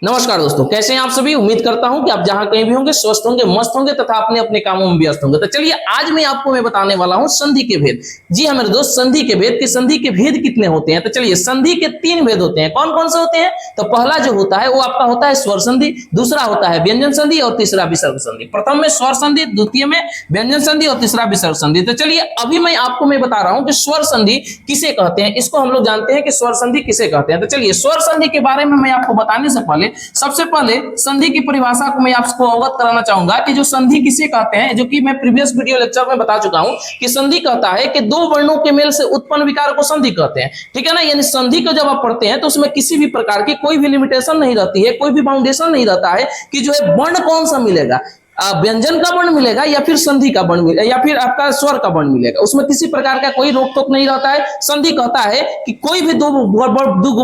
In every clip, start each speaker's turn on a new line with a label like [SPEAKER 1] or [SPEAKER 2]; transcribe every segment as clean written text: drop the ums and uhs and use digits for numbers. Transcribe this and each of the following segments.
[SPEAKER 1] नमस्कार दोस्तों, कैसे हैं आप सभी। उम्मीद करता हूं कि आप जहां कहीं भी होंगे स्वस्थ होंगे, मस्त होंगे तथा अपने अपने कामों में व्यस्त होंगे। तो चलिए आज मैं बताने वाला हूं संधि के भेद। जी हाँ मेरे दोस्त, संधि के भेद। संधि के भेद कितने होते हैं? तो चलिए, संधि के 3 भेद होते हैं। कौन कौन से होते हैं? तो पहला जो होता है वो आपका होता है स्वर संधि, दूसरा होता है व्यंजन संधि और तीसरा विसर्ग संधि। प्रथम में स्वर संधि, द्वितीय में व्यंजन संधि और तीसरा विसर्ग संधि। तो चलिए अभी मैं बता रहा हूं कि स्वर संधि किसे कहते हैं। इसको हम लोग जानते हैं कि स्वर संधि किसे कहते हैं। तो चलिए स्वर संधि के बारे में मैं आपको बताने से पहले सबसे पहले संधि की परिभाषा को मैं आपको अवगत कराना चाहूंगा कि जो संधि किसे कहते हैं, जो कि मैं प्रीवियस वीडियो लेक्चर में बता चुका हूं कि संधि कहता है कि दो वर्णों के मेल से उत्पन्न विकार को संधि कहते हैं। ठीक है ना। यानी संधि को जब आप पढ़ते हैं तो उसमें किसी भी प्रकार की कोई भी लिमिटेशन नहीं रहती है, कोई भी बाउंडेशन नहीं रहता है कि जो है वर्ण कौन सा मिलेगा, व्यंजन का वर्ण मिलेगा या फिर संधि का वर्ण मिलेगा या फिर आपका स्वर का वर्ण मिलेगा। उसमें किसी प्रकार का कोई रोक टोक नहीं रहता है। संधि कहता है कि कोई भी दो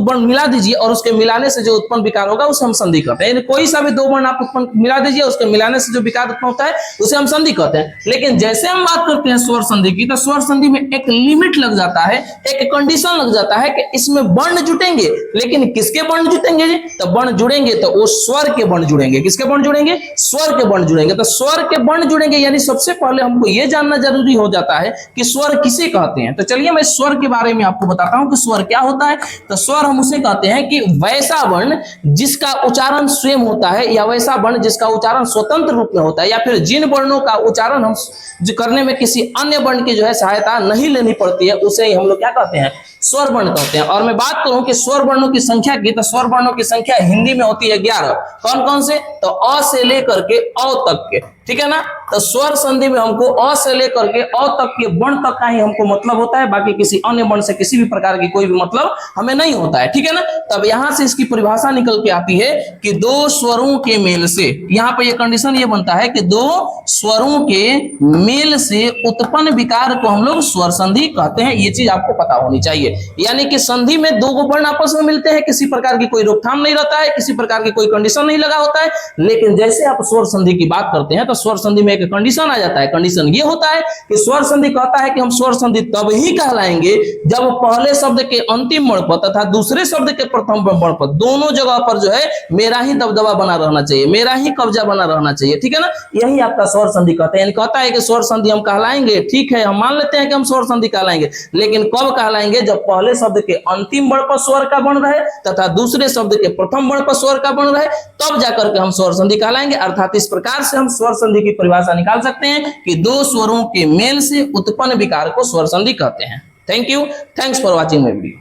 [SPEAKER 1] वर्ण मिला दीजिए और उसके मिलाने से जो उत्पन्न विकार होगा उसे हम संधि कहते हैं। कोई सा भी दो वर्ण आप उत्पन्न मिला दीजिए, उसके मिलाने से जो विकार उत्पन्न होता है उसे हम संधि कहते हैं। लेकिन जैसे हम बात करते हैं स्वर संधि की, तो स्वर संधि में एक लिमिट लग जाता है, एक कंडीशन लग जाता है कि इसमें वर्ण जुटेंगे। लेकिन किसके वर्ण जुटेंगे जी? तो वर्ण जुड़ेंगे तो वो स्वर के वर्ण जुड़ेंगे। किसके वर्ण जुड़ेंगे? स्वर के वर्ण जुड़ेंगे। तो स्वर के वर्ण जुड़ेंगे, यानी सबसे पहले हमको यह जानना जरूरी हो जाता है कि स्वर किसे कहते हैं। तो चलिए मैं स्वर के बारे में आपको बताता हूं कि स्वर क्या होता है। तो स्वर हम उसे कहते हैं कि वैसा वर्ण जिसका उच्चारण स्वयं होता है, या वैसा वर्ण जिसका उच्चारण स्वतंत्र रूप में होता है, या फिर जिन वर्णों का उच्चारण हम जो करने में किसी अन्य वर्ण की जो है सहायता नहीं लेनी पड़ती है, उसे हम लोग क्या कहते हैं? स्वर वर्ण कहते हैं। और मैं बात करूं कि स्वर वर्णों की संख्या की, तो स्वर वर्णों की संख्या हिंदी में होती है 11। कौन कौन से? तो अ से लेकर के औ तक के। ठीक है ना। तो स्वर संधि में हमको अ से लेकर के औ तक के वर्ण तक का ही हमको मतलब होता है, बाकी किसी अन्य वर्ण से किसी भी प्रकार की कोई भी मतलब हमें नहीं होता है। ठीक है ना। तब यहां से इसकी परिभाषा निकल के आती है कि दो स्वरों के मेल से, यहां पर यह कंडीशन ये बनता है कि दो स्वरों के मेल से उत्पन्न विकार को हम लोग स्वर संधि कहते हैं। ये चीज आपको पता होनी चाहिए। यानी कि संधि में दो वर्ण आपस में मिलते हैं, किसी प्रकार की कोई रोकथाम नहीं रहता है, किसी प्रकार की कोई कंडीशन नहीं लगा होता है। लेकिन जैसे आप स्वर संधि की बात करते हैं तो स्वर संधि में एक कंडीशन आ जाता है। कंडीशन ये होता है कि स्वर संधि कहता है कि हम स्वर संधि तब ही कहलाएंगे जब पहले शब्द के अंतिम वर्ण पर तथा दूसरे शब्द के प्रथम वर्ण पर दोनों जगह पर जो है मेरा ही दबदबा बना रहना चाहिए, मेरा ही कब्जा बना रहना चाहिए। ठीक है ना। यही आपका स्वर संधि कहते हैं। कहता है कि स्वर संधि हम कहलाएंगे, ठीक है, हम मान लेते हैं कि हम स्वर संधि कहलाएंगे, लेकिन कब कहलाएंगे? जब पहले शब्द के अंतिम वर्ण पर स्वर का वर्ण रहे तथा दूसरे शब्द के प्रथम वर्ण पर स्वर का वर्ण रहे, तब जाकर के हम स्वर संधि कहलाएंगे। अर्थात इस प्रकार से हम स्वर संधि की परिभाषा निकाल सकते हैं कि दो स्वरों के मेल से उत्पन्न विकार को स्वर संधि कहते हैं। Thank you, thanks for watching my video.